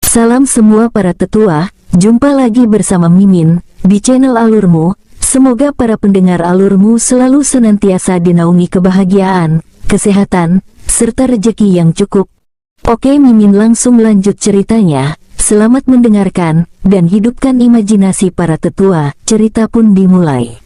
Salam semua para tetua, jumpa lagi bersama Mimin, di channel Alurmu. Semoga para pendengar Alurmu selalu senantiasa dinaungi kebahagiaan, kesehatan, serta rejeki yang cukup. Oke, Mimin langsung lanjut ceritanya. Selamat mendengarkan, dan hidupkan imajinasi para tetua. Cerita pun dimulai.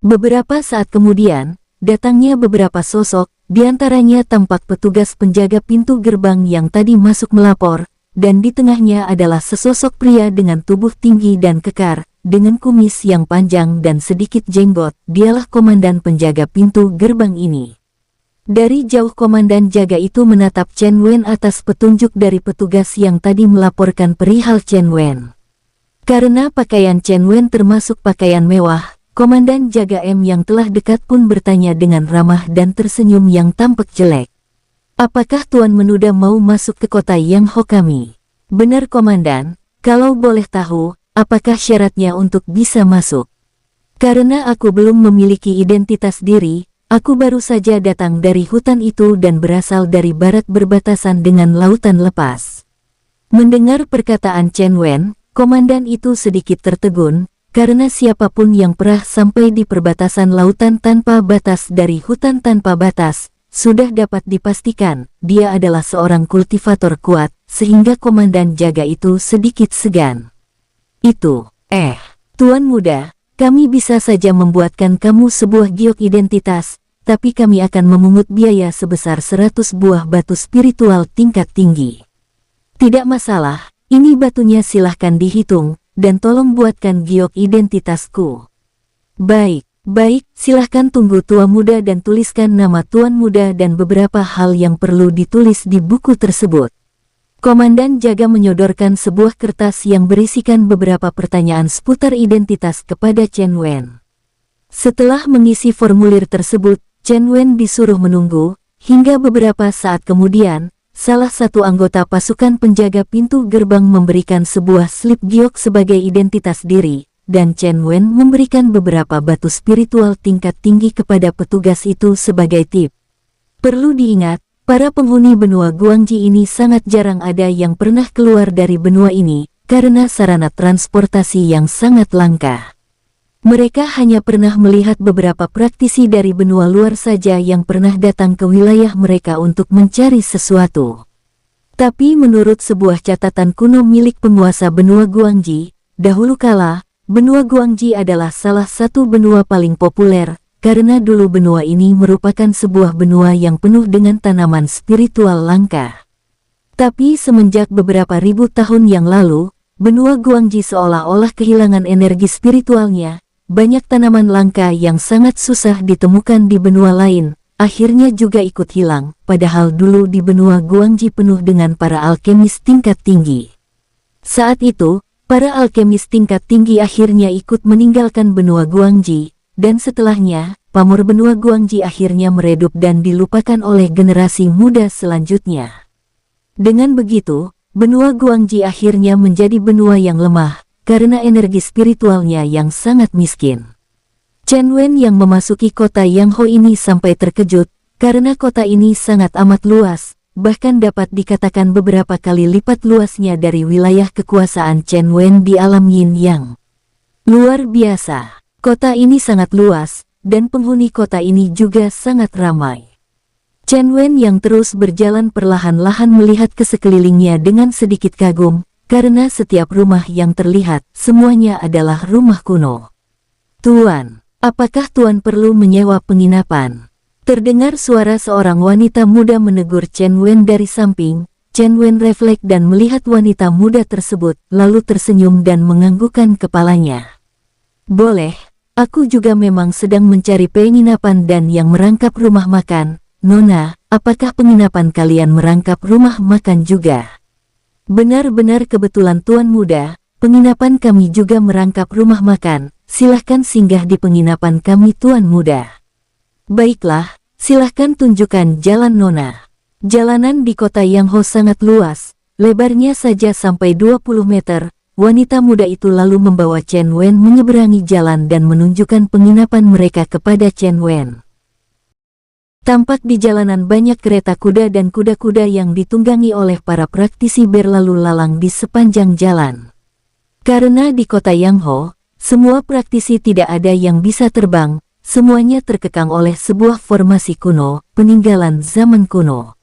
Beberapa saat kemudian, datangnya beberapa sosok, diantaranya tampak petugas penjaga pintu gerbang yang tadi masuk melapor, dan di tengahnya adalah sesosok pria dengan tubuh tinggi dan kekar, dengan kumis yang panjang dan sedikit jenggot. Dialah komandan penjaga pintu gerbang ini. Dari jauh komandan jaga itu menatap Chen Wen atas petunjuk dari petugas yang tadi melaporkan perihal Chen Wen. Karena pakaian Chen Wen termasuk pakaian mewah, Komandan jaga M yang telah dekat pun bertanya dengan ramah dan tersenyum yang tampak jelek. Apakah Tuan Menuda mau masuk ke kota Yang Ho kami? Benar Komandan, kalau boleh tahu, apakah syaratnya untuk bisa masuk? Karena aku belum memiliki identitas diri, aku baru saja datang dari hutan itu dan berasal dari barat berbatasan dengan lautan lepas. Mendengar perkataan Chen Wen, komandan itu sedikit tertegun, karena siapapun yang pernah sampai di perbatasan lautan tanpa batas dari hutan tanpa batas, sudah dapat dipastikan dia adalah seorang kultivator kuat, sehingga komandan jaga itu sedikit segan. Tuan Muda, kami bisa saja membuatkan kamu sebuah giok identitas, tapi kami akan memungut biaya sebesar 100 buah batu spiritual tingkat tinggi. Tidak masalah, ini batunya silahkan dihitung, dan tolong buatkan giok identitasku. Baik, silahkan tunggu Tuan Muda dan tuliskan nama Tuan Muda dan beberapa hal yang perlu ditulis di buku tersebut. Komandan jaga menyodorkan sebuah kertas yang berisikan beberapa pertanyaan seputar identitas kepada Chen Wen. Setelah mengisi formulir tersebut, Chen Wen disuruh menunggu, hingga beberapa saat kemudian, salah satu anggota pasukan penjaga pintu gerbang memberikan sebuah slip giok sebagai identitas diri, dan Chen Wen memberikan beberapa batu spiritual tingkat tinggi kepada petugas itu sebagai tip. Perlu diingat, para penghuni benua Guangji ini sangat jarang ada yang pernah keluar dari benua ini, karena sarana transportasi yang sangat langka. Mereka hanya pernah melihat beberapa praktisi dari benua luar saja yang pernah datang ke wilayah mereka untuk mencari sesuatu. Tapi menurut sebuah catatan kuno milik penguasa benua Guangji, dahulu kala, benua Guangji adalah salah satu benua paling populer, karena dulu benua ini merupakan sebuah benua yang penuh dengan tanaman spiritual langka. Tapi semenjak beberapa ribu tahun yang lalu, benua Guangji seolah-olah kehilangan energi spiritualnya. Banyak tanaman langka yang sangat susah ditemukan di benua lain, akhirnya juga ikut hilang, padahal dulu di benua Guangji penuh dengan para alkemis tingkat tinggi. Saat itu, para alkemis tingkat tinggi akhirnya ikut meninggalkan benua Guangji, dan setelahnya, pamor benua Guangji akhirnya meredup dan dilupakan oleh generasi muda selanjutnya. Dengan begitu, benua Guangji akhirnya menjadi benua yang lemah, karena energi spiritualnya yang sangat miskin. Chen Wen yang memasuki kota Yang Ho ini sampai terkejut, karena kota ini sangat amat luas, bahkan dapat dikatakan beberapa kali lipat luasnya dari wilayah kekuasaan Chen Wen di alam Yin Yang. Luar biasa, kota ini sangat luas, dan penghuni kota ini juga sangat ramai. Chen Wen yang terus berjalan perlahan-lahan melihat ke sekelilingnya dengan sedikit kagum, karena setiap rumah yang terlihat, semuanya adalah rumah kuno. Tuan, apakah Tuan perlu menyewa penginapan? Terdengar suara seorang wanita muda menegur Chen Wen dari samping. Chen Wen refleks dan melihat wanita muda tersebut, lalu tersenyum dan menganggukkan kepalanya. Boleh, aku juga memang sedang mencari penginapan dan yang merangkap rumah makan. Nona, apakah penginapan kalian merangkap rumah makan juga? Benar-benar kebetulan Tuan Muda, penginapan kami juga merangkap rumah makan, silahkan singgah di penginapan kami Tuan Muda. Baiklah, silahkan tunjukkan jalan Nona. Jalanan di kota Yang Ho sangat luas, lebarnya saja sampai 20 meter, wanita muda itu lalu membawa Chen Wen menyeberangi jalan dan menunjukkan penginapan mereka kepada Chen Wen. Tampak di jalanan banyak kereta kuda dan kuda-kuda yang ditunggangi oleh para praktisi berlalu lalang di sepanjang jalan. Karena di kota Yangho, semua praktisi tidak ada yang bisa terbang, semuanya terkekang oleh sebuah formasi kuno, peninggalan zaman kuno.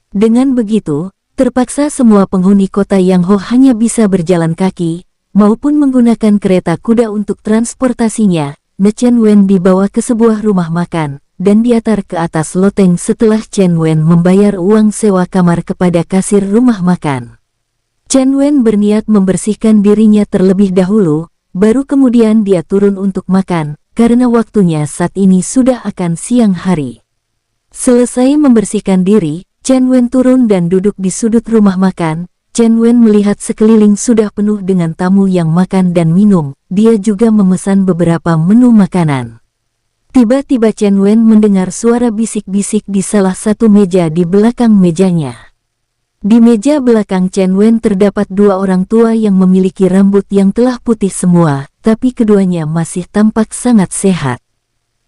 Dengan begitu, terpaksa semua penghuni kota Yangho hanya bisa berjalan kaki, maupun menggunakan kereta kuda untuk transportasinya. Chen Wen dibawa ke sebuah rumah makan, dan diantar ke atas loteng setelah Chen Wen membayar uang sewa kamar kepada kasir rumah makan. Chen Wen berniat membersihkan dirinya terlebih dahulu, baru kemudian dia turun untuk makan, karena waktunya saat ini sudah akan siang hari. Selesai membersihkan diri, Chen Wen turun dan duduk di sudut rumah makan. Chen Wen melihat sekeliling sudah penuh dengan tamu yang makan dan minum, dia juga memesan beberapa menu makanan. Tiba-tiba Chen Wen mendengar suara bisik-bisik di salah satu meja di belakang mejanya. Di meja belakang Chen Wen terdapat dua orang tua yang memiliki rambut yang telah putih semua, tapi keduanya masih tampak sangat sehat.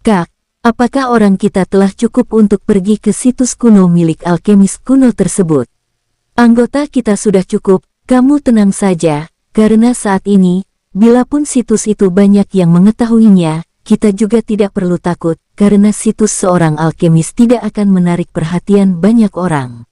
"Kak, apakah orang kita telah cukup untuk pergi ke situs kuno milik alkemis kuno tersebut?" "Anggota kita sudah cukup, kamu tenang saja, karena saat ini, bila pun situs itu banyak yang mengetahuinya, kita juga tidak perlu takut, karena situs seorang alkemis tidak akan menarik perhatian banyak orang."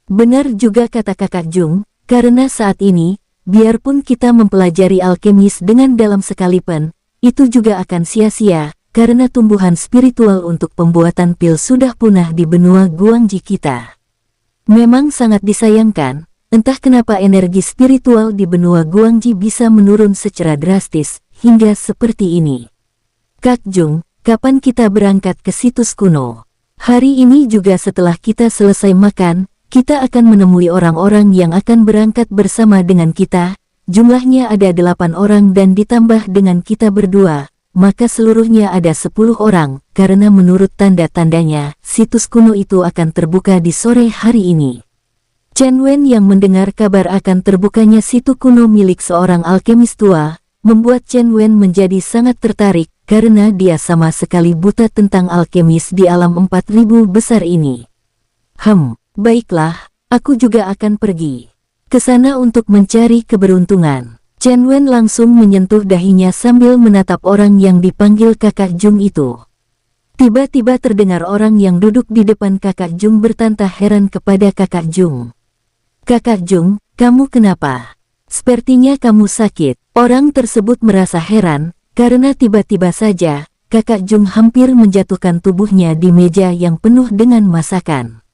"Benar juga kata Kakak Jung, karena saat ini, biarpun kita mempelajari alkemis dengan dalam sekalipun, itu juga akan sia-sia, karena tumbuhan spiritual untuk pembuatan pil sudah punah di benua Guangji kita. Memang sangat disayangkan, entah kenapa energi spiritual di benua Guangji bisa menurun secara drastis, hingga seperti ini. Kak Jung, kapan kita berangkat ke situs kuno? Hari ini juga setelah kita selesai makan, kita akan menemui orang-orang yang akan berangkat bersama dengan kita. Jumlahnya ada 8 orang dan ditambah dengan kita berdua, maka seluruhnya ada 10 orang, karena menurut tanda-tandanya, situs kuno itu akan terbuka di sore hari ini." Chen Wen yang mendengar kabar akan terbukanya situs kuno milik seorang alkemis tua, membuat Chen Wen menjadi sangat tertarik, karena dia sama sekali buta tentang alkemis di alam 4000 besar ini. Baiklah, aku juga akan pergi ke sana untuk mencari keberuntungan." Chen Wen langsung menyentuh dahinya sambil menatap orang yang dipanggil Kakak Jung itu. Tiba-tiba terdengar orang yang duduk di depan Kakak Jung bertanya heran kepada Kakak Jung. "Kakak Jung, kamu kenapa? Sepertinya kamu sakit." Orang tersebut merasa heran, karena tiba-tiba saja, Kakak Jung hampir menjatuhkan tubuhnya di meja yang penuh dengan masakan.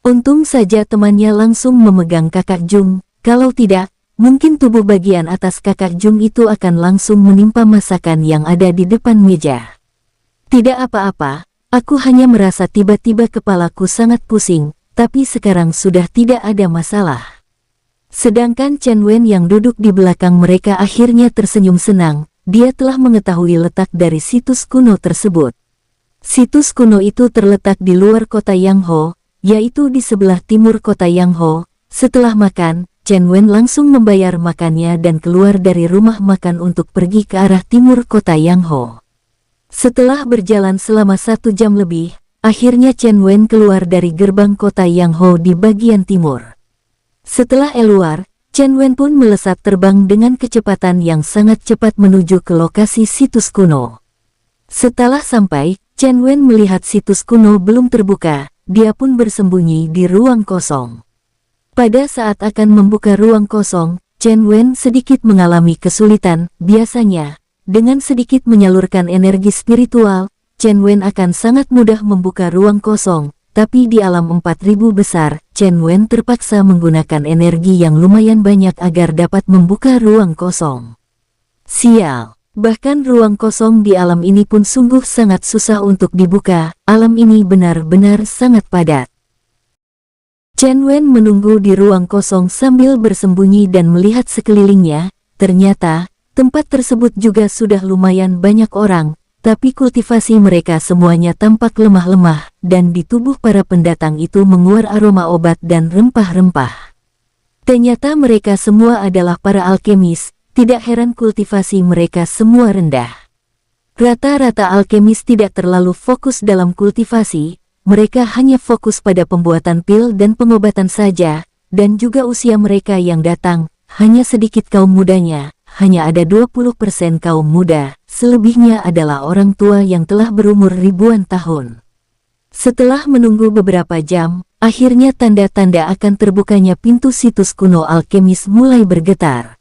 Untung saja temannya langsung memegang Kakak Jung, kalau tidak, mungkin tubuh bagian atas Kakak Jung itu akan langsung menimpa masakan yang ada di depan meja. "Tidak apa-apa, aku hanya merasa tiba-tiba kepalaku sangat pusing, tapi sekarang sudah tidak ada masalah." Sedangkan Chen Wen yang duduk di belakang mereka akhirnya tersenyum senang, dia telah mengetahui letak dari situs kuno tersebut. Situs kuno itu terletak di luar kota Yangho, yaitu di sebelah timur kota Yangho. Setelah makan, Chen Wen langsung membayar makannya dan keluar dari rumah makan untuk pergi ke arah timur kota Yangho. Setelah berjalan selama 1 jam lebih, akhirnya Chen Wen keluar dari gerbang kota Yangho di bagian timur. Setelah keluar, Chen Wen pun melesat terbang dengan kecepatan yang sangat cepat menuju ke lokasi situs kuno. Setelah sampai, Chen Wen melihat situs kuno belum terbuka, dia pun bersembunyi di ruang kosong. Pada saat akan membuka ruang kosong, Chen Wen sedikit mengalami kesulitan. Biasanya, dengan sedikit menyalurkan energi spiritual, Chen Wen akan sangat mudah membuka ruang kosong. Tapi di alam 4000 besar, Chen Wen terpaksa menggunakan energi yang lumayan banyak agar dapat membuka ruang kosong. Sial, bahkan ruang kosong di alam ini pun sungguh sangat susah untuk dibuka, alam ini benar-benar sangat padat. Chen Wen menunggu di ruang kosong sambil bersembunyi dan melihat sekelilingnya. Ternyata, tempat tersebut juga sudah lumayan banyak orang, tapi kultivasi mereka semuanya tampak lemah-lemah, dan di tubuh para pendatang itu menguar aroma obat dan rempah-rempah. Ternyata mereka semua adalah para alkemis, tidak heran kultivasi mereka semua rendah. Rata-rata alkemis tidak terlalu fokus dalam kultivasi, mereka hanya fokus pada pembuatan pil dan pengobatan saja, dan juga usia mereka yang datang, hanya sedikit kaum mudanya, hanya ada 20% kaum muda, selebihnya adalah orang tua yang telah berumur ribuan tahun. Setelah menunggu beberapa jam, akhirnya tanda-tanda akan terbukanya pintu situs kuno alkemis mulai bergetar.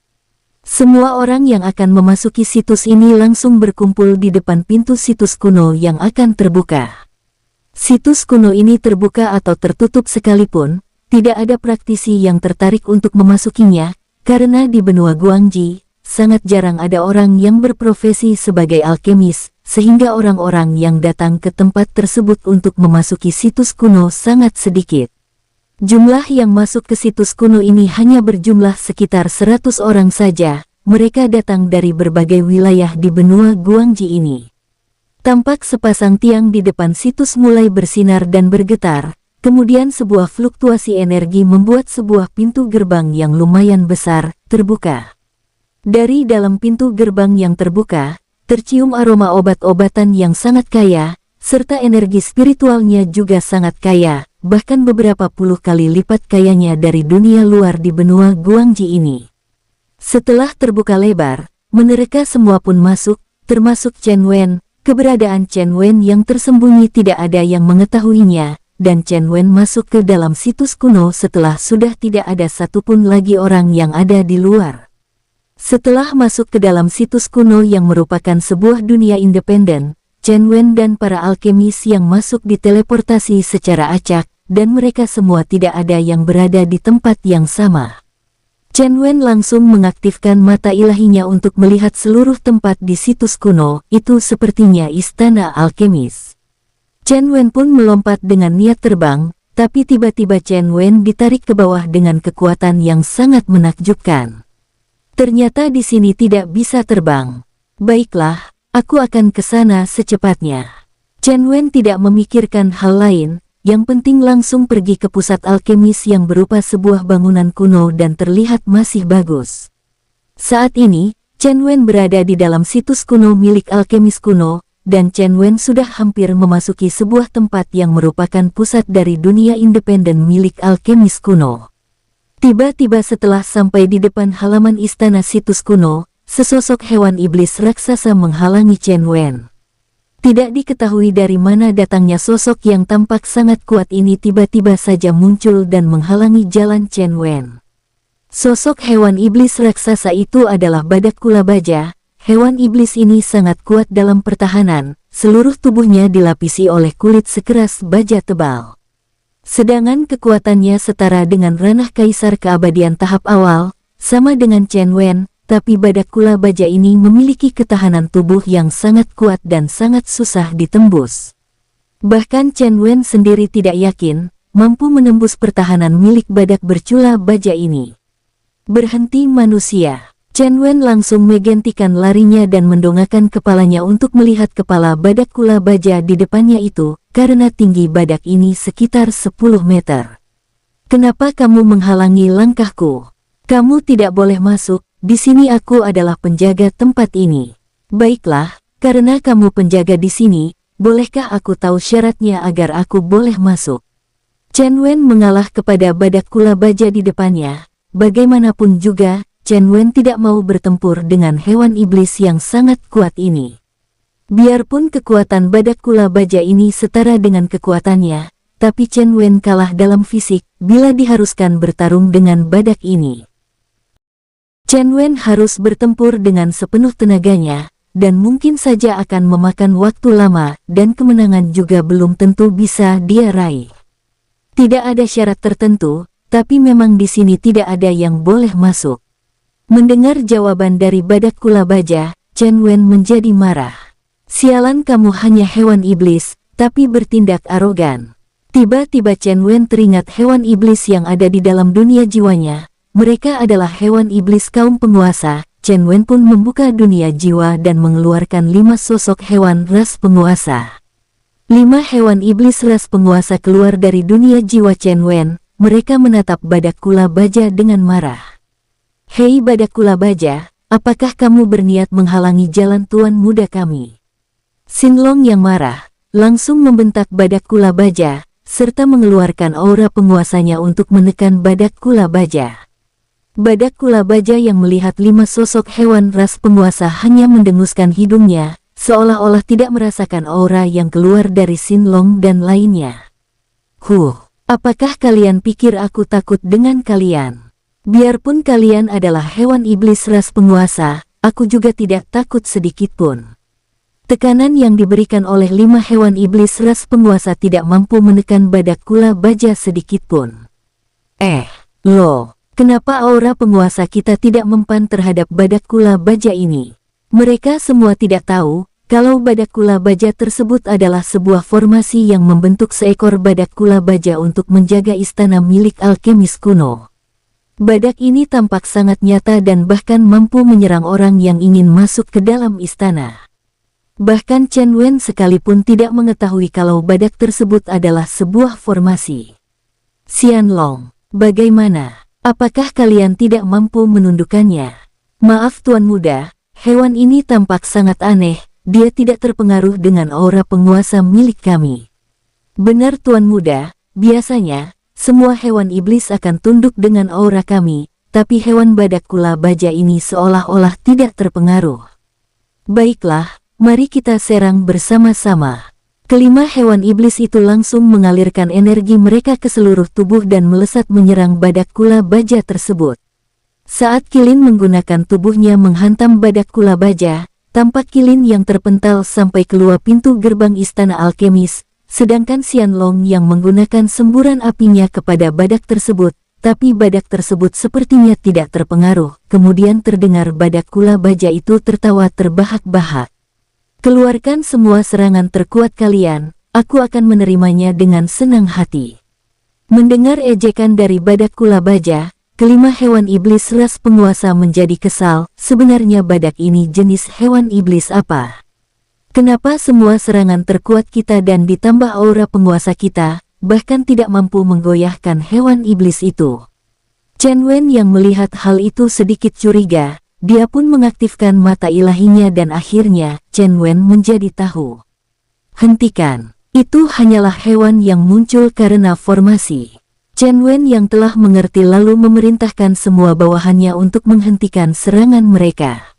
Semua orang yang akan memasuki situs ini langsung berkumpul di depan pintu situs kuno yang akan terbuka. Situs kuno ini terbuka atau tertutup sekalipun, tidak ada praktisi yang tertarik untuk memasukinya, karena di benua Guangji, sangat jarang ada orang yang berprofesi sebagai alkemis, sehingga orang-orang yang datang ke tempat tersebut untuk memasuki situs kuno sangat sedikit. Jumlah yang masuk ke situs kuno ini hanya berjumlah sekitar 100 orang saja, mereka datang dari berbagai wilayah di benua Guangji ini. Tampak sepasang tiang di depan situs mulai bersinar dan bergetar, kemudian sebuah fluktuasi energi membuat sebuah pintu gerbang yang lumayan besar terbuka. Dari dalam pintu gerbang yang terbuka, tercium aroma obat-obatan yang sangat kaya, serta energi spiritualnya juga sangat kaya, bahkan beberapa puluh kali lipat kayanya dari dunia luar di benua Guangji ini. Setelah terbuka lebar, mereka semua pun masuk, termasuk Chen Wen. Keberadaan Chen Wen yang tersembunyi tidak ada yang mengetahuinya, dan Chen Wen masuk ke dalam situs kuno setelah sudah tidak ada satupun lagi orang yang ada di luar. Setelah masuk ke dalam situs kuno yang merupakan sebuah dunia independen, Chen Wen dan para alkemis yang masuk diteleportasi secara acak, dan mereka semua tidak ada yang berada di tempat yang sama. Chen Wen langsung mengaktifkan mata ilahinya untuk melihat seluruh tempat di situs kuno, itu sepertinya istana alkemis. Chen Wen pun melompat dengan niat terbang, tapi tiba-tiba Chen Wen ditarik ke bawah dengan kekuatan yang sangat menakjubkan. Ternyata di sini tidak bisa terbang. Baiklah, aku akan ke sana secepatnya. Chen Wen tidak memikirkan hal lain, yang penting langsung pergi ke pusat alkemis yang berupa sebuah bangunan kuno dan terlihat masih bagus. Saat ini, Chen Wen berada di dalam situs kuno milik alkemis kuno, dan Chen Wen sudah hampir memasuki sebuah tempat yang merupakan pusat dari dunia independen milik alkemis kuno. Tiba-tiba setelah sampai di depan halaman istana situs kuno, sesosok hewan iblis raksasa menghalangi Chen Wen. Tidak diketahui dari mana datangnya sosok yang tampak sangat kuat ini tiba-tiba saja muncul dan menghalangi jalan Chen Wen. Sosok hewan iblis raksasa itu adalah badak kula baja. Hewan iblis ini sangat kuat dalam pertahanan, seluruh tubuhnya dilapisi oleh kulit sekeras baja tebal. Sedangkan kekuatannya setara dengan ranah kaisar keabadian tahap awal, sama dengan Chen Wen. Tapi badak kula baja ini memiliki ketahanan tubuh yang sangat kuat dan sangat susah ditembus. Bahkan Chen Wen sendiri tidak yakin mampu menembus pertahanan milik badak bercula baja ini. Berhenti manusia. Chen Wen langsung menghentikan larinya dan mendongakkan kepalanya untuk melihat kepala badak kula baja di depannya itu, karena tinggi badak ini sekitar 10 meter. Kenapa kamu menghalangi langkahku? Kamu tidak boleh masuk. Di sini aku adalah penjaga tempat ini. Baiklah, karena kamu penjaga di sini, bolehkah aku tahu syaratnya agar aku boleh masuk? Chen Wen mengalah kepada badak kula baja di depannya. Bagaimanapun juga, Chen Wen tidak mau bertempur dengan hewan iblis yang sangat kuat ini. Biarpun kekuatan badak kula baja ini setara dengan kekuatannya, tapi Chen Wen kalah dalam fisik bila diharuskan bertarung dengan badak ini. Chen Wen harus bertempur dengan sepenuh tenaganya, dan mungkin saja akan memakan waktu lama, dan kemenangan juga belum tentu bisa dia raih. Tidak ada syarat tertentu, tapi memang di sini tidak ada yang boleh masuk. Mendengar jawaban dari badak kula baja, Chen Wen menjadi marah. Sialan, kamu hanya hewan iblis, tapi bertindak arogan. Tiba-tiba Chen Wen teringat hewan iblis yang ada di dalam dunia jiwanya. Mereka adalah hewan iblis kaum penguasa. Chen Wen pun membuka dunia jiwa dan mengeluarkan 5 sosok hewan ras penguasa. 5 hewan iblis ras penguasa keluar dari dunia jiwa Chen Wen. Mereka menatap badak kula baja dengan marah. Hei badak kula baja, apakah kamu berniat menghalangi jalan tuan muda kami? Xin Long yang marah, langsung membentak badak kula baja, serta mengeluarkan aura penguasanya untuk menekan badak kula baja. Badak kula baja yang melihat 5 sosok hewan ras penguasa hanya mendenguskan hidungnya, seolah-olah tidak merasakan aura yang keluar dari Shinlong dan lainnya. Apakah kalian pikir aku takut dengan kalian? Biarpun kalian adalah hewan iblis ras penguasa, aku juga tidak takut sedikitpun. Tekanan yang diberikan oleh 5 hewan iblis ras penguasa tidak mampu menekan badak kula baja sedikitpun. Kenapa aura penguasa kita tidak mempan terhadap badak kula baja ini? Mereka semua tidak tahu kalau badak kula baja tersebut adalah sebuah formasi yang membentuk seekor badak kula baja untuk menjaga istana milik alkemis kuno. Badak ini tampak sangat nyata dan bahkan mampu menyerang orang yang ingin masuk ke dalam istana. Bahkan Chen Wen sekalipun tidak mengetahui kalau badak tersebut adalah sebuah formasi. Xianlong, bagaimana? Apakah kalian tidak mampu menundukkannya? Maaf Tuan Muda, hewan ini tampak sangat aneh, dia tidak terpengaruh dengan aura penguasa milik kami. Benar Tuan Muda, biasanya, semua hewan iblis akan tunduk dengan aura kami, tapi hewan badak kula baja ini seolah-olah tidak terpengaruh. Baiklah, mari kita serang bersama-sama. Kelima hewan iblis itu langsung mengalirkan energi mereka ke seluruh tubuh dan melesat menyerang badak kula baja tersebut. Saat Qilin menggunakan tubuhnya menghantam badak kula baja, tampak Qilin yang terpental sampai keluar pintu gerbang istana alkemis, sedangkan Xianlong yang menggunakan semburan apinya kepada badak tersebut, tapi badak tersebut sepertinya tidak terpengaruh. Kemudian terdengar badak kula baja itu tertawa terbahak-bahak. Keluarkan semua serangan terkuat kalian, aku akan menerimanya dengan senang hati. Mendengar ejekan dari badak kula baja, kelima hewan iblis ras penguasa menjadi kesal. Sebenarnya badak ini jenis hewan iblis apa? Kenapa semua serangan terkuat kita dan ditambah aura penguasa kita, bahkan tidak mampu menggoyahkan hewan iblis itu? Chen Wen yang melihat hal itu sedikit curiga. Dia pun mengaktifkan mata ilahinya dan akhirnya Chen Wen menjadi tahu. Hentikan, itu hanyalah hewan yang muncul karena formasi. Chen Wen yang telah mengerti lalu memerintahkan semua bawahannya untuk menghentikan serangan mereka.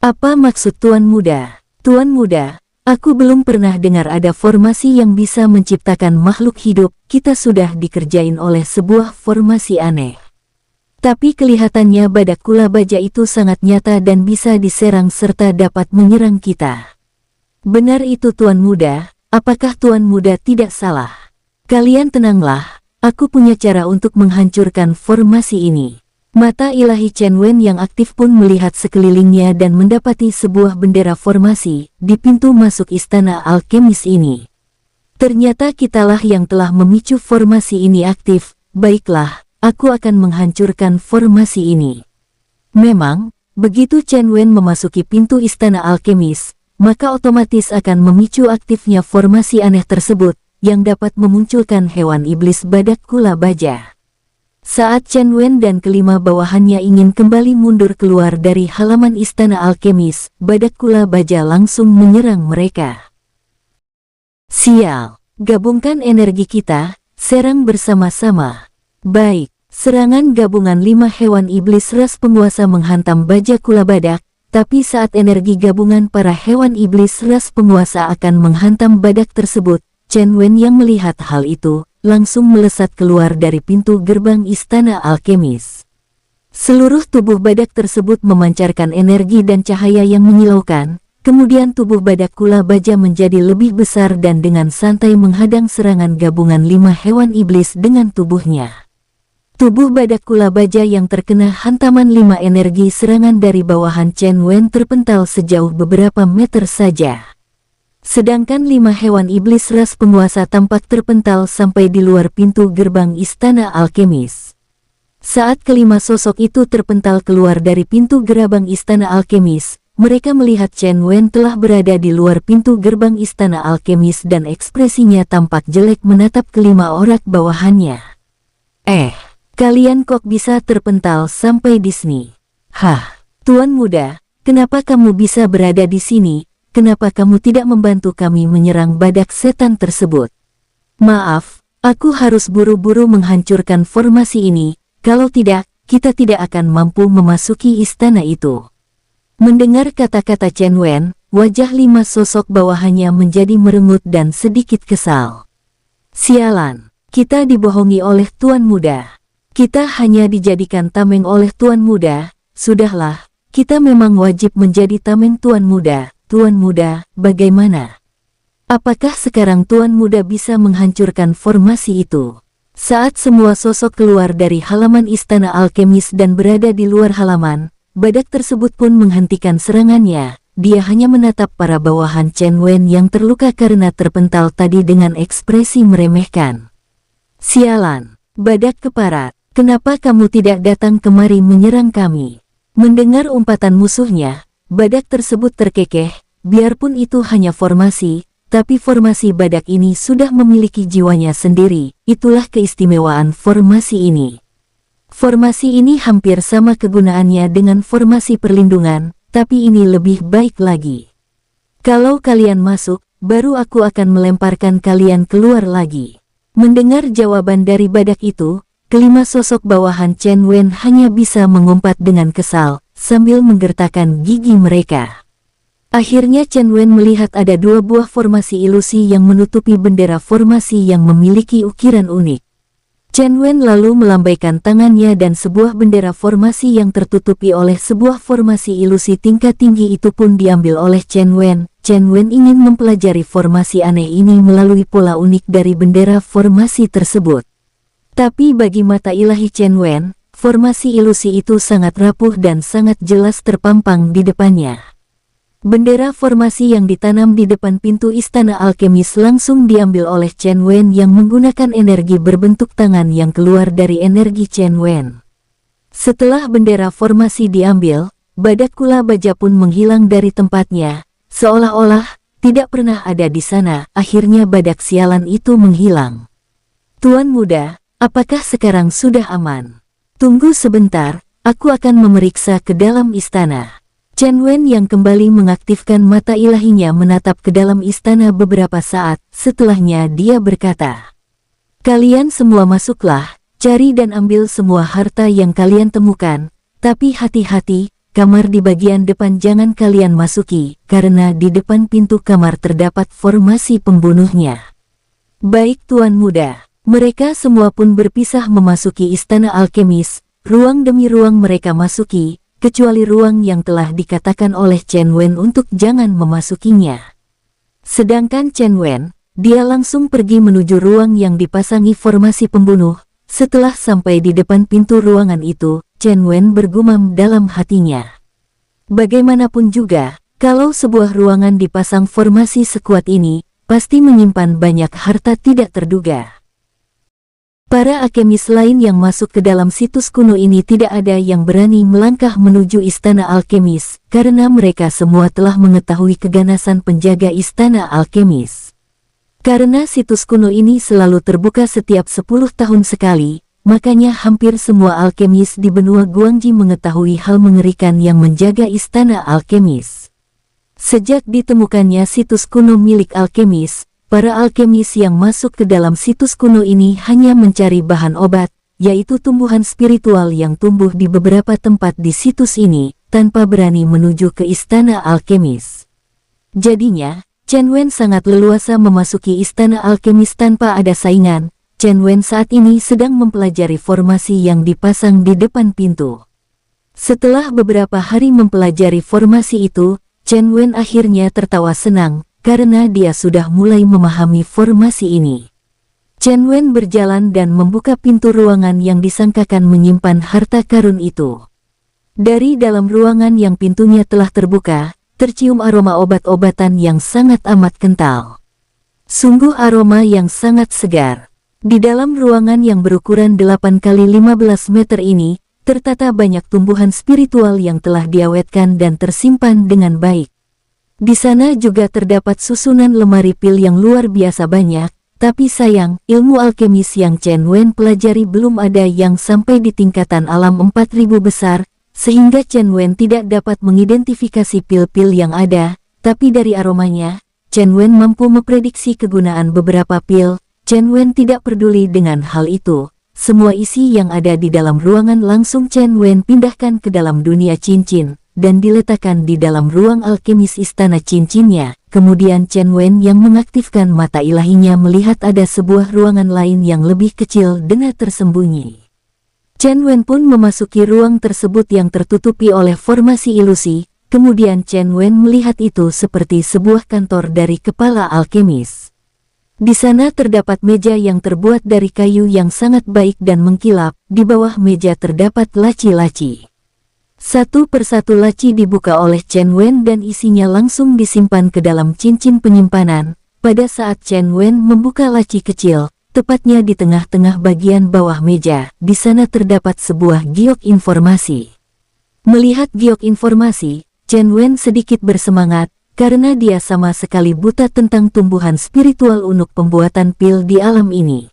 Apa maksud Tuan Muda? Tuan Muda, aku belum pernah dengar ada formasi yang bisa menciptakan makhluk hidup. Kita sudah dikerjain oleh sebuah formasi aneh. Tapi kelihatannya badak kula baja itu sangat nyata dan bisa diserang serta dapat menyerang kita. Benar itu Tuan Muda, apakah Tuan Muda tidak salah? Kalian tenanglah, aku punya cara untuk menghancurkan formasi ini. Mata ilahi Chen Wen yang aktif pun melihat sekelilingnya dan mendapati sebuah bendera formasi di pintu masuk istana alkemis ini. Ternyata kitalah yang telah memicu formasi ini aktif. Baiklah, aku akan menghancurkan formasi ini. Memang, begitu Chen Wen memasuki pintu istana alkemis, maka otomatis akan memicu aktifnya formasi aneh tersebut, yang dapat memunculkan hewan iblis badak kula baja. Saat Chen Wen dan kelima bawahannya ingin kembali mundur keluar dari halaman istana alkemis, badak kula baja langsung menyerang mereka. Sial, gabungkan energi kita, serang bersama-sama. Baik, serangan gabungan 5 hewan iblis ras penguasa menghantam baja kula badak, tapi saat energi gabungan para hewan iblis ras penguasa akan menghantam badak tersebut, Chen Wen yang melihat hal itu, langsung melesat keluar dari pintu gerbang istana alkemis. Seluruh tubuh badak tersebut memancarkan energi dan cahaya yang menyilaukan, kemudian tubuh badak kula baja menjadi lebih besar dan dengan santai menghadang serangan gabungan 5 hewan iblis dengan tubuhnya. Tubuh badak kula baja yang terkena hantaman 5 energi serangan dari bawahan Chen Wen terpental sejauh beberapa meter saja. Sedangkan 5 hewan iblis ras penguasa tampak terpental sampai di luar pintu gerbang istana alkemis. Saat kelima sosok itu terpental keluar dari pintu gerbang istana alkemis, mereka melihat Chen Wen telah berada di luar pintu gerbang istana alkemis dan ekspresinya tampak jelek menatap kelima orang bawahannya. Kalian kok bisa terpental sampai di sini? Tuan Muda, kenapa kamu bisa berada di sini? kenapa kamu tidak membantu kami menyerang badak setan tersebut? Maaf, aku harus buru-buru menghancurkan formasi ini, kalau tidak, kita tidak akan mampu memasuki istana itu. Mendengar kata-kata Chen Wen, wajah 5 sosok bawahannya menjadi merengut dan sedikit kesal. Sialan, kita dibohongi oleh Tuan Muda. Kita hanya dijadikan tameng oleh Tuan Muda, sudahlah, kita memang wajib menjadi tameng Tuan Muda. Tuan Muda, bagaimana? Apakah sekarang Tuan Muda bisa menghancurkan formasi itu? Saat semua sosok keluar dari halaman istana alkemis dan berada di luar halaman, badak tersebut pun menghentikan serangannya. Dia hanya menatap para bawahan Chen Wen yang terluka karena terpental tadi dengan ekspresi meremehkan. Sialan, badak keparat, kenapa kamu tidak datang kemari menyerang kami? Mendengar umpatan musuhnya, badak tersebut terkekeh, biarpun itu hanya formasi, tapi formasi badak ini sudah memiliki jiwanya sendiri, itulah keistimewaan formasi ini. Formasi ini hampir sama kegunaannya dengan formasi perlindungan, tapi ini lebih baik lagi. Kalau kalian masuk, baru aku akan melemparkan kalian keluar lagi. Mendengar jawaban dari badak itu, kelima sosok bawahan Chen Wen hanya bisa mengumpat dengan kesal, sambil menggertakkan gigi mereka. Akhirnya Chen Wen melihat ada 2 buah formasi ilusi yang menutupi bendera formasi yang memiliki ukiran unik. Chen Wen lalu melambaikan tangannya dan sebuah bendera formasi yang tertutupi oleh sebuah formasi ilusi tingkat tinggi itu pun diambil oleh Chen Wen. Chen Wen ingin mempelajari formasi aneh ini melalui pola unik dari bendera formasi tersebut. Tapi bagi mata ilahi Chen Wen, formasi ilusi itu sangat rapuh dan sangat jelas terpampang di depannya. Bendera formasi yang ditanam di depan pintu istana alkemis langsung diambil oleh Chen Wen yang menggunakan energi berbentuk tangan yang keluar dari energi Chen Wen. Setelah bendera formasi diambil, badak kula baja pun menghilang dari tempatnya, seolah-olah tidak pernah ada di sana. Akhirnya badak sialan itu menghilang. Tuan Muda, apakah sekarang sudah aman? Tunggu sebentar, aku akan memeriksa ke dalam istana. Chen Wen yang kembali mengaktifkan mata ilahinya menatap ke dalam istana beberapa saat, setelahnya dia berkata, "Kalian semua masuklah, cari dan ambil semua harta yang kalian temukan, tapi hati-hati, kamar di bagian depan jangan kalian masuki, karena di depan pintu kamar terdapat formasi pembunuhnya." Baik Tuan Muda. Mereka semua pun berpisah memasuki istana alkemis, ruang demi ruang mereka masuki, kecuali ruang yang telah dikatakan oleh Chen Wen untuk jangan memasukinya. Sedangkan Chen Wen, dia langsung pergi menuju ruang yang dipasangi formasi pembunuh. Setelah sampai di depan pintu ruangan itu, Chen Wen bergumam dalam hatinya. Bagaimanapun juga, kalau sebuah ruangan dipasang formasi sekuat ini, pasti menyimpan banyak harta tidak terduga. Para alkemis lain yang masuk ke dalam situs kuno ini tidak ada yang berani melangkah menuju istana alkemis, karena mereka semua telah mengetahui keganasan penjaga istana alkemis. Karena situs kuno ini selalu terbuka setiap 10 tahun sekali, makanya hampir semua alkemis di benua Guangji mengetahui hal mengerikan yang menjaga istana alkemis. Sejak ditemukannya situs kuno milik alkemis, para alkemis yang masuk ke dalam situs kuno ini hanya mencari bahan obat, yaitu tumbuhan spiritual yang tumbuh di beberapa tempat di situs ini, tanpa berani menuju ke istana alkemis. Jadinya, Chen Wen sangat leluasa memasuki istana alkemis tanpa ada saingan. Chen Wen saat ini sedang mempelajari formasi yang dipasang di depan pintu. Setelah beberapa hari mempelajari formasi itu, Chen Wen akhirnya tertawa senang, karena dia sudah mulai memahami formasi ini. Chen Wen berjalan dan membuka pintu ruangan yang disangkakan menyimpan harta karun itu. Dari dalam ruangan yang pintunya telah terbuka, tercium aroma obat-obatan yang sangat amat kental. Sungguh aroma yang sangat segar. Di dalam ruangan yang berukuran 8 kali 15 meter ini, tertata banyak tumbuhan spiritual yang telah diawetkan dan tersimpan dengan baik. Di sana juga terdapat susunan lemari pil yang luar biasa banyak, tapi sayang, ilmu alkemis yang Chen Wen pelajari belum ada yang sampai di tingkatan alam 4000 besar, sehingga Chen Wen tidak dapat mengidentifikasi pil-pil yang ada. tapi dari aromanya, Chen Wen mampu memprediksi kegunaan beberapa pil. Chen Wen tidak peduli dengan hal itu. Semua isi yang ada di dalam ruangan langsung Chen Wen pindahkan ke dalam dunia cincin, dan diletakkan di dalam ruang alkemis istana cincinnya. Kemudian Chen Wen yang mengaktifkan mata ilahinya melihat ada sebuah ruangan lain yang lebih kecil dan tersembunyi. Chen Wen pun memasuki ruang tersebut yang tertutupi oleh formasi ilusi. Kemudian Chen Wen melihat itu seperti sebuah kantor dari kepala alkemis. Di sana terdapat meja yang terbuat dari kayu yang sangat baik dan mengkilap. Di bawah meja terdapat laci-laci. Satu persatu laci dibuka oleh Chen Wen dan isinya langsung disimpan ke dalam cincin penyimpanan. Pada saat Chen Wen membuka laci kecil, tepatnya di tengah-tengah bagian bawah meja, di sana terdapat sebuah giok informasi. Melihat giok informasi, Chen Wen sedikit bersemangat, karena dia sama sekali buta tentang tumbuhan spiritual untuk pembuatan pil di alam ini.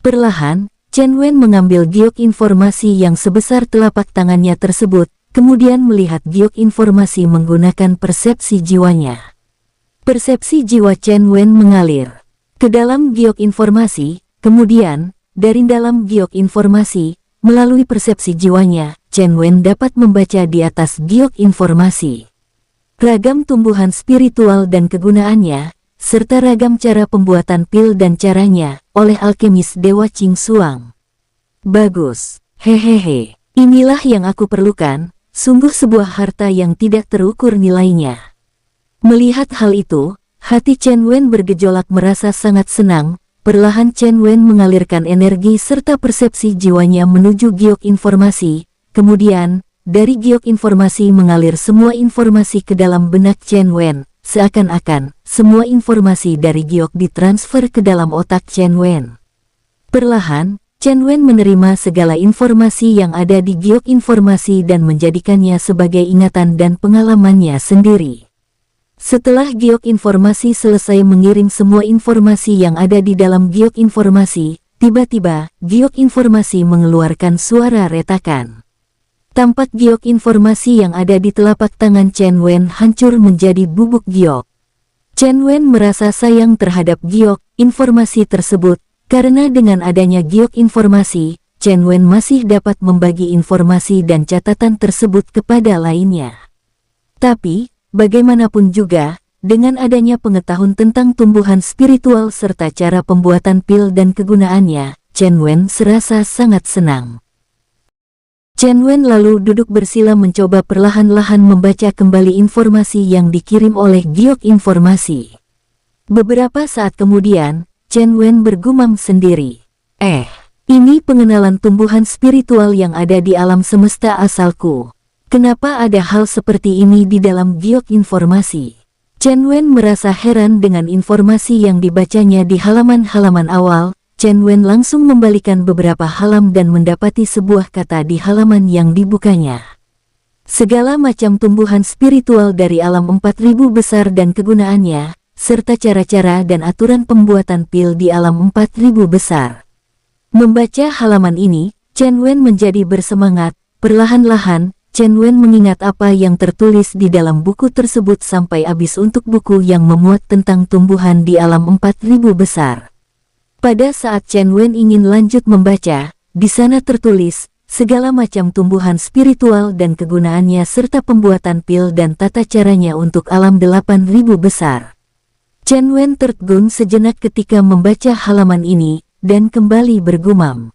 Perlahan, Chen Wen mengambil giok informasi yang sebesar telapak tangannya tersebut, kemudian melihat giok informasi menggunakan persepsi jiwanya. Persepsi jiwa Chen Wen mengalir ke dalam giok informasi, kemudian, dari dalam giok informasi, melalui persepsi jiwanya, Chen Wen dapat membaca di atas giok informasi ragam tumbuhan spiritual dan kegunaannya, serta ragam cara pembuatan pil dan caranya, oleh alkemis Dewa Qing Suang. Bagus, hehehe, inilah yang aku perlukan, sungguh sebuah harta yang tidak terukur nilainya. Melihat hal itu, hati Chen Wen bergejolak merasa sangat senang. Perlahan Chen Wen mengalirkan energi serta persepsi jiwanya menuju giok informasi, kemudian, dari giok informasi mengalir semua informasi ke dalam benak Chen Wen, seakan-akan semua informasi dari giok ditransfer ke dalam otak Chen Wen. Perlahan, Chen Wen menerima segala informasi yang ada di giok informasi dan menjadikannya sebagai ingatan dan pengalamannya sendiri. Setelah giok informasi selesai mengirim semua informasi yang ada di dalam giok informasi, tiba-tiba giok informasi mengeluarkan suara retakan. Tampak giok informasi yang ada di telapak tangan Chen Wen hancur menjadi bubuk giok. Chen Wen merasa sayang terhadap giok informasi tersebut, karena dengan adanya giok informasi, Chen Wen masih dapat membagi informasi dan catatan tersebut kepada lainnya. Tapi, bagaimanapun juga, dengan adanya pengetahuan tentang tumbuhan spiritual serta cara pembuatan pil dan kegunaannya, Chen Wen serasa sangat senang. Chen Wen lalu duduk bersila mencoba perlahan-lahan membaca kembali informasi yang dikirim oleh giok informasi. Beberapa saat kemudian, Chen Wen bergumam sendiri. Ini pengenalan tumbuhan spiritual yang ada di alam semesta asalku. Kenapa ada hal seperti ini di dalam giok informasi? Chen Wen merasa heran dengan informasi yang dibacanya di halaman-halaman awal. Chen Wen langsung membalikan beberapa halaman dan mendapati sebuah kata di halaman yang dibukanya. Segala macam tumbuhan spiritual dari alam 4000 besar dan kegunaannya, serta cara-cara dan aturan pembuatan pil di alam 4000 besar. Membaca halaman ini, Chen Wen menjadi bersemangat. Perlahan-lahan, Chen Wen mengingat apa yang tertulis di dalam buku tersebut sampai habis untuk buku yang memuat tentang tumbuhan di alam 4000 besar. Pada saat Chen Wen ingin lanjut membaca, di sana tertulis, segala macam tumbuhan spiritual dan kegunaannya serta pembuatan pil dan tata caranya untuk alam 8000 besar. Chen Wen tertegun sejenak ketika membaca halaman ini, dan kembali bergumam.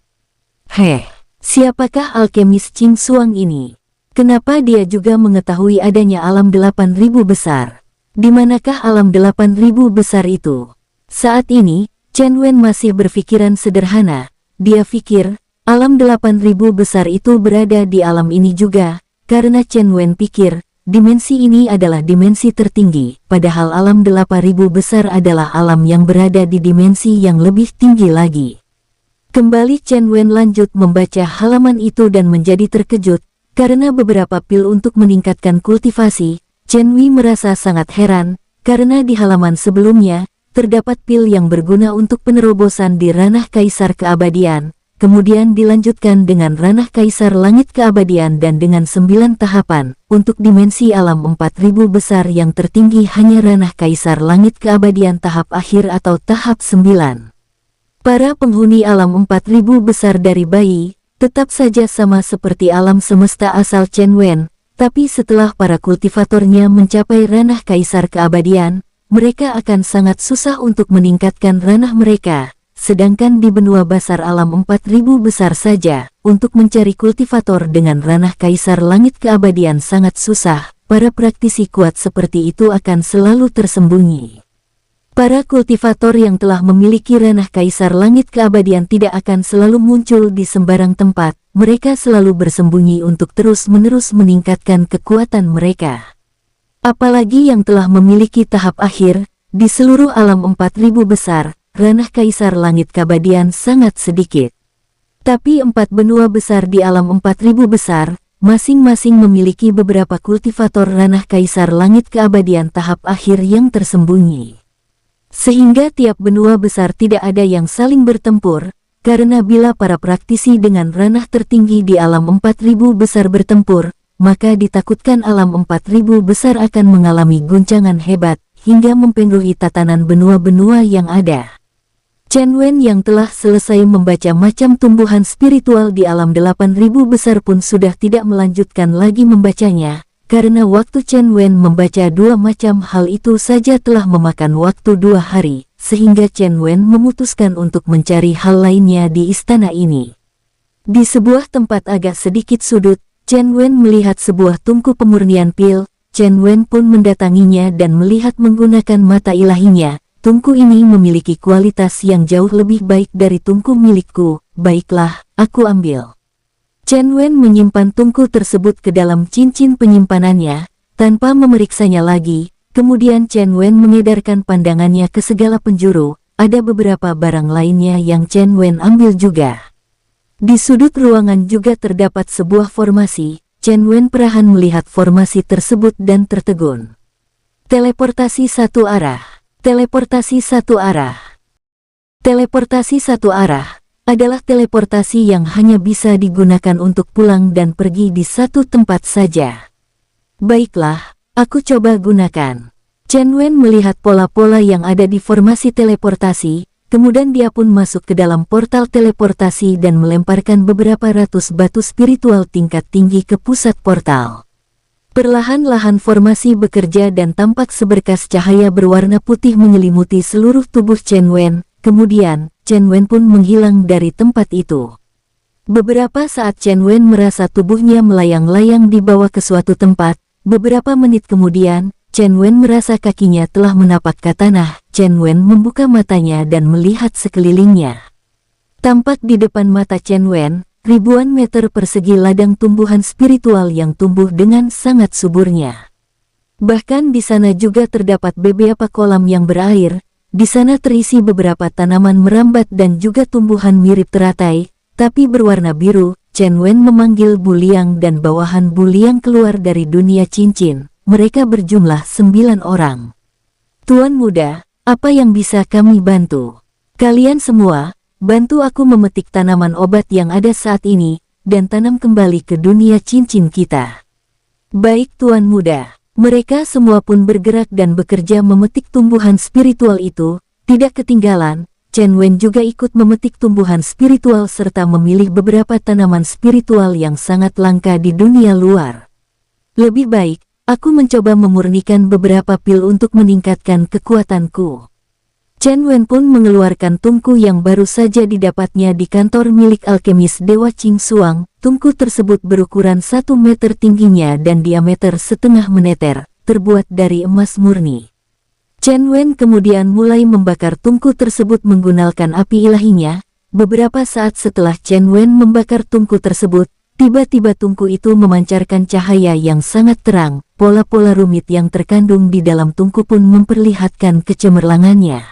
Siapakah alkemis Qing Suang ini? Kenapa dia juga mengetahui adanya alam 8000 besar? Di manakah alam 8000 besar itu? Saat ini, Chen Wen masih berpikiran sederhana. Dia pikir, alam 8000 besar itu berada di alam ini juga, karena Chen Wen pikir, dimensi ini adalah dimensi tertinggi, padahal alam 8000 besar adalah alam yang berada di dimensi yang lebih tinggi lagi. Kembali Chen Wen lanjut membaca halaman itu dan menjadi terkejut, karena beberapa pil untuk meningkatkan kultivasi. Chen Wen merasa sangat heran, karena di halaman sebelumnya, terdapat pil yang berguna untuk penerobosan di ranah kaisar keabadian, kemudian dilanjutkan dengan ranah Kaisar Langit Keabadian dan dengan 9 tahapan. Untuk dimensi alam 4000 besar yang tertinggi hanya ranah Kaisar Langit Keabadian tahap akhir atau tahap 9. Para penghuni alam 4000 besar dari bayi, tetap saja sama seperti alam semesta asal Chen Wen, tapi setelah para kultivatornya mencapai ranah Kaisar Keabadian, mereka akan sangat susah untuk meningkatkan ranah mereka. Sedangkan di benua basar alam 4000 besar saja, untuk mencari kultivator dengan ranah Kaisar Langit Keabadian sangat susah. Para praktisi kuat seperti itu akan selalu tersembunyi. Para kultivator yang telah memiliki ranah Kaisar Langit Keabadian tidak akan selalu muncul di sembarang tempat. Mereka selalu bersembunyi untuk terus-menerus meningkatkan kekuatan mereka. Apalagi yang telah memiliki tahap akhir, di seluruh alam 4000 besar, ranah Kaisar Langit Keabadian sangat sedikit. Tapi 4 benua besar di alam 4000 besar, masing-masing memiliki beberapa kultivator ranah Kaisar Langit Keabadian tahap akhir yang tersembunyi. Sehingga tiap benua besar tidak ada yang saling bertempur, karena bila para praktisi dengan ranah tertinggi di alam 4000 besar bertempur, maka ditakutkan alam 4000 besar akan mengalami guncangan hebat, hingga mempengaruhi tatanan benua-benua yang ada. Chen Wen yang telah selesai membaca macam tumbuhan spiritual di alam 8000 besar pun sudah tidak melanjutkan lagi membacanya, karena waktu Chen Wen membaca 2 macam hal itu saja telah memakan waktu 2 hari, sehingga Chen Wen memutuskan untuk mencari hal lainnya di istana ini. Di sebuah tempat agak sedikit sudut, Chen Wen melihat sebuah tungku pemurnian pil. Chen Wen pun mendatanginya dan melihat menggunakan mata ilahinya. Tungku ini memiliki kualitas yang jauh lebih baik dari tungku milikku. Baiklah, aku ambil. Chen Wen menyimpan tungku tersebut ke dalam cincin penyimpanannya, tanpa memeriksanya lagi. Kemudian Chen Wen mengedarkan pandangannya ke segala penjuru. Ada beberapa barang lainnya yang Chen Wen ambil juga. Di sudut ruangan juga terdapat sebuah formasi. Chen Wen perlahan melihat formasi tersebut dan tertegun. Teleportasi satu arah. Teleportasi satu arah. Teleportasi satu arah adalah teleportasi yang hanya bisa digunakan untuk pulang dan pergi di satu tempat saja. Baiklah, aku coba gunakan. Chen Wen melihat pola-pola yang ada di formasi teleportasi, kemudian dia pun masuk ke dalam portal teleportasi dan melemparkan beberapa ratus batu spiritual tingkat tinggi ke pusat portal. Perlahan-lahan formasi bekerja dan tampak seberkas cahaya berwarna putih menyelimuti seluruh tubuh Chen Wen. Kemudian, Chen Wen pun menghilang dari tempat itu. Beberapa saat Chen Wen merasa tubuhnya melayang-layang dibawa ke suatu tempat. Beberapa menit kemudian, Chen Wen merasa kakinya telah menapak ke tanah. Chen Wen membuka matanya dan melihat sekelilingnya. Tampak di depan mata Chen Wen, ribuan meter persegi ladang tumbuhan spiritual yang tumbuh dengan sangat suburnya. Bahkan di sana juga terdapat beberapa kolam yang berair. Di sana terisi beberapa tanaman merambat dan juga tumbuhan mirip teratai, tapi berwarna biru. Chen Wen memanggil Buliang dan bawahan Buliang keluar dari dunia cincin. Mereka berjumlah 9 orang. Tuan muda, apa yang bisa kami bantu? Kalian semua, bantu aku memetik tanaman obat yang ada saat ini, dan tanam kembali ke dunia cincin kita. Baik tuan muda. Mereka semua pun bergerak dan bekerja memetik tumbuhan spiritual itu. Tidak ketinggalan, Chen Wen juga ikut memetik tumbuhan spiritual serta memilih beberapa tanaman spiritual yang sangat langka di dunia luar. Lebih baik, aku mencoba memurnikan beberapa pil untuk meningkatkan kekuatanku. Chen Wen pun mengeluarkan tungku yang baru saja didapatnya di kantor milik alkemis Dewa Qing Suang. Tungku tersebut berukuran 1 meter tingginya dan diameter setengah meter, terbuat dari emas murni. Chen Wen kemudian mulai membakar tungku tersebut menggunakan api ilahinya. Beberapa saat setelah Chen Wen membakar tungku tersebut, tiba-tiba tungku itu memancarkan cahaya yang sangat terang. Pola-pola rumit yang terkandung di dalam tungku pun memperlihatkan kecemerlangannya.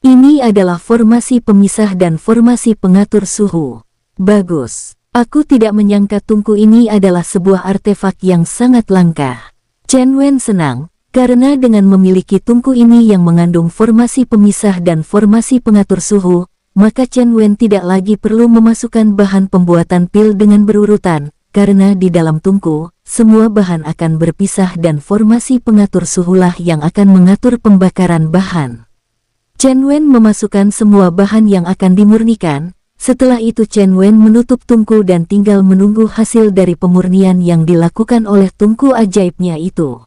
Ini adalah formasi pemisah dan formasi pengatur suhu. Bagus. Aku tidak menyangka tungku ini adalah sebuah artefak yang sangat langka. Chen Wen senang, karena dengan memiliki tungku ini yang mengandung formasi pemisah dan formasi pengatur suhu, maka Chen Wen tidak lagi perlu memasukkan bahan pembuatan pil dengan berurutan, karena di dalam tungku, semua bahan akan berpisah dan formasi pengatur suhulah yang akan mengatur pembakaran bahan. Chen Wen memasukkan semua bahan yang akan dimurnikan, setelah itu Chen Wen menutup tungku dan tinggal menunggu hasil dari pemurnian yang dilakukan oleh tungku ajaibnya itu.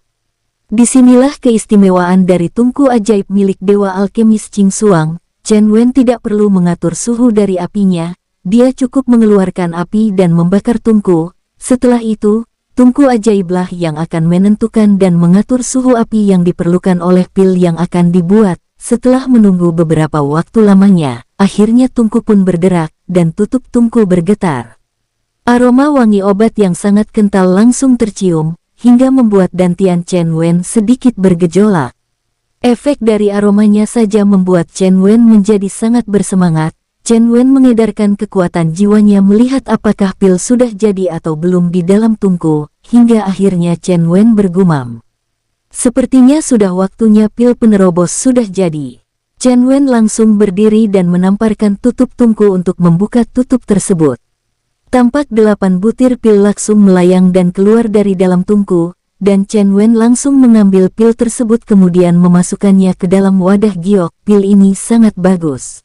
Disinilah keistimewaan dari tungku ajaib milik Dewa Alkemis Qing Xuang. Chen Wen tidak perlu mengatur suhu dari apinya, dia cukup mengeluarkan api dan membakar tungku. Setelah itu, tungku ajaiblah yang akan menentukan dan mengatur suhu api yang diperlukan oleh pil yang akan dibuat. Setelah menunggu beberapa waktu lamanya, akhirnya tungku pun bergerak, dan tutup tungku bergetar. Aroma wangi obat yang sangat kental langsung tercium, hingga membuat dantian Chen Wen sedikit bergejolak. Efek dari aromanya saja membuat Chen Wen menjadi sangat bersemangat. Chen Wen mengedarkan kekuatan jiwanya melihat apakah pil sudah jadi atau belum di dalam tungku, hingga akhirnya Chen Wen bergumam. Sepertinya sudah waktunya pil penerobos sudah jadi. Chen Wen langsung berdiri dan menamparkan tutup tungku untuk membuka tutup tersebut. Tampak 8 butir pil langsung melayang dan keluar dari dalam tungku, dan Chen Wen langsung mengambil pil tersebut kemudian memasukkannya ke dalam wadah giok. Pil ini sangat bagus.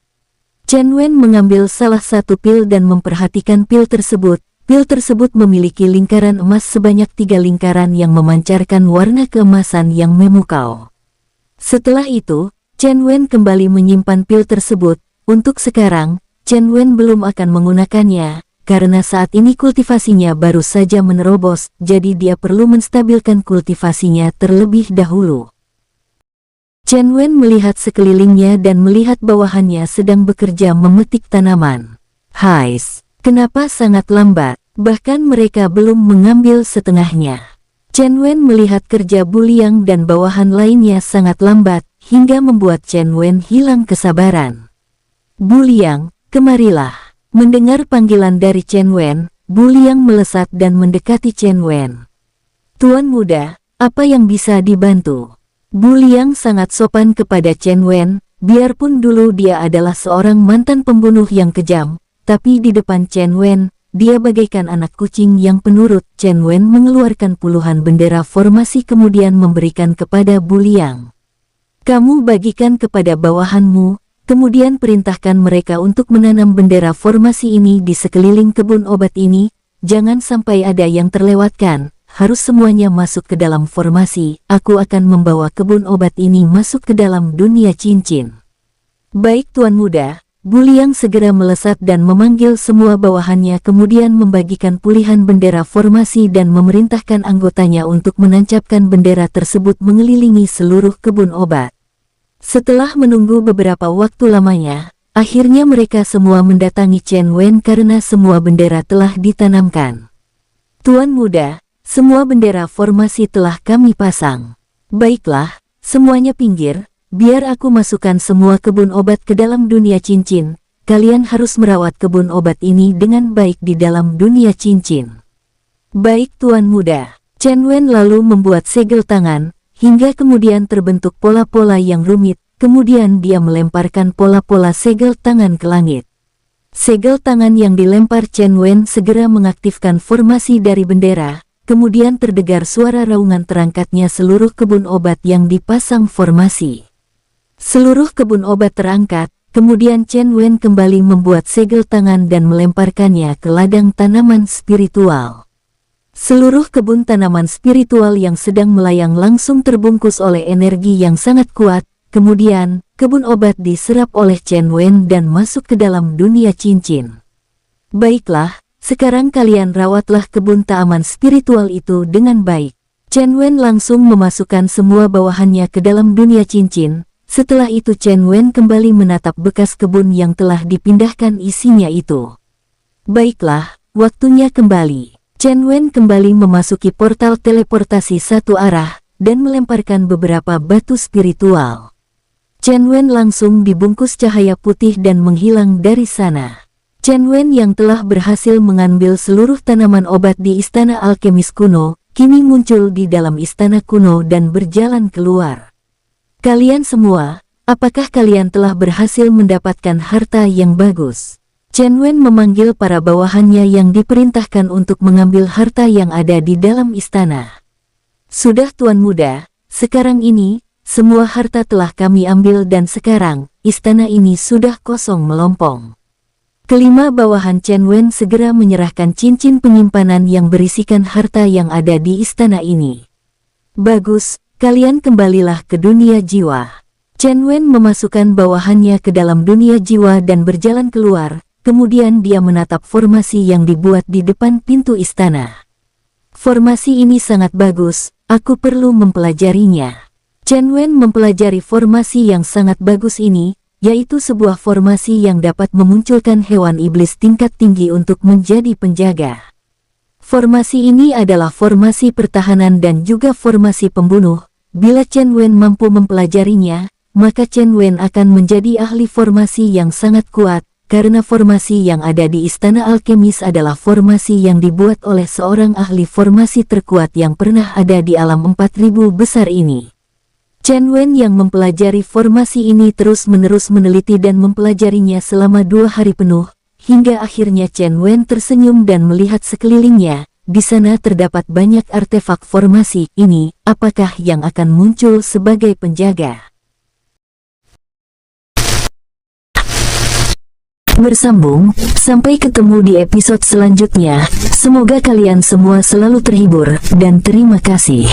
Chen Wen mengambil salah satu pil dan memperhatikan pil tersebut. Pil tersebut memiliki lingkaran emas sebanyak 3 lingkaran yang memancarkan warna keemasan yang memukau. Setelah itu, Chen Wen kembali menyimpan pil tersebut. Untuk sekarang, Chen Wen belum akan menggunakannya, karena saat ini kultivasinya baru saja menerobos, jadi dia perlu menstabilkan kultivasinya terlebih dahulu. Chen Wen melihat sekelilingnya dan melihat bawahannya sedang bekerja memetik tanaman. Hais, kenapa sangat lambat? Bahkan mereka belum mengambil setengahnya. Chen Wen melihat kerja Buliang dan bawahan lainnya sangat lambat, hingga membuat Chen Wen hilang kesabaran. Buliang, kemarilah. Mendengar panggilan dari Chen Wen, Buliang melesat dan mendekati Chen Wen. Tuan muda, apa yang bisa dibantu? Buliang sangat sopan kepada Chen Wen, biarpun dulu dia adalah seorang mantan pembunuh yang kejam, tapi di depan Chen Wen, dia bagaikan anak kucing yang penurut. Chen Wen mengeluarkan puluhan bendera formasi kemudian memberikan kepada Buliang. Kamu bagikan kepada bawahanmu, kemudian perintahkan mereka untuk menanam bendera formasi ini di sekeliling kebun obat ini, jangan sampai ada yang terlewatkan, harus semuanya masuk ke dalam formasi. Aku akan membawa kebun obat ini masuk ke dalam dunia cincin. Baik tuan muda. Buliang segera melesat dan memanggil semua bawahannya kemudian membagikan pulihan bendera formasi dan memerintahkan anggotanya untuk menancapkan bendera tersebut mengelilingi seluruh kebun obat. Setelah menunggu beberapa waktu lamanya, akhirnya mereka semua mendatangi Chen Wen karena semua bendera telah ditanamkan. Tuan muda, semua bendera formasi telah kami pasang. Baiklah, semuanya pinggir. Biar aku masukkan semua kebun obat ke dalam dunia cincin. Kalian harus merawat kebun obat ini dengan baik di dalam dunia cincin. Baik tuan muda. Chen Wen lalu membuat segel tangan, hingga kemudian terbentuk pola-pola yang rumit. Kemudian dia melemparkan pola-pola segel tangan ke langit. Segel tangan yang dilempar Chen Wen segera mengaktifkan formasi dari bendera. Kemudian terdengar suara raungan terangkatnya seluruh kebun obat yang dipasang formasi. Seluruh kebun obat terangkat, kemudian Chen Wen kembali membuat segel tangan dan melemparkannya ke ladang tanaman spiritual. Seluruh kebun tanaman spiritual yang sedang melayang langsung terbungkus oleh energi yang sangat kuat, kemudian kebun obat diserap oleh Chen Wen dan masuk ke dalam dunia cincin. Baiklah, sekarang kalian rawatlah kebun tanaman spiritual itu dengan baik. Chen Wen langsung memasukkan semua bawahannya ke dalam dunia cincin. Setelah itu Chen Wen kembali menatap bekas kebun yang telah dipindahkan isinya itu. Baiklah, waktunya kembali. Chen Wen kembali memasuki portal teleportasi satu arah, dan melemparkan beberapa batu spiritual. Chen Wen langsung dibungkus cahaya putih dan menghilang dari sana. Chen Wen yang telah berhasil mengambil seluruh tanaman obat di istana alkemis kuno, kini muncul di dalam istana kuno dan berjalan keluar. Kalian semua, Apakah kalian telah berhasil mendapatkan harta yang bagus? Chen Wen memanggil para bawahannya yang diperintahkan untuk mengambil harta yang ada di dalam istana. Sudah Tuan Muda, sekarang ini, semua harta telah kami ambil dan sekarang, istana ini sudah kosong melompong. Kelima bawahan Chen Wen segera menyerahkan cincin penyimpanan yang berisikan harta yang ada di istana ini. Bagus, kalian kembalilah ke dunia jiwa. Chen Wen memasukkan bawahannya ke dalam dunia jiwa dan berjalan keluar, kemudian dia menatap formasi yang dibuat di depan pintu istana. Formasi ini sangat bagus, aku perlu mempelajarinya. Chen Wen mempelajari formasi yang sangat bagus ini, yaitu sebuah formasi yang dapat memunculkan hewan iblis tingkat tinggi untuk menjadi penjaga. Formasi ini adalah formasi pertahanan dan juga formasi pembunuh. Bila Chen Wen mampu mempelajarinya, maka Chen Wen akan menjadi ahli formasi yang sangat kuat, karena formasi yang ada di Istana Alkemis adalah formasi yang dibuat oleh seorang ahli formasi terkuat yang pernah ada di alam 4000 besar ini. Chen Wen yang mempelajari formasi ini terus-menerus meneliti dan mempelajarinya selama 2 hari penuh, hingga akhirnya Chen Wen tersenyum dan melihat sekelilingnya. Di sana terdapat banyak artefak formasi ini, apakah yang akan muncul sebagai penjaga? Bersambung, sampai ketemu di episode selanjutnya. Semoga kalian semua selalu terhibur, dan terima kasih.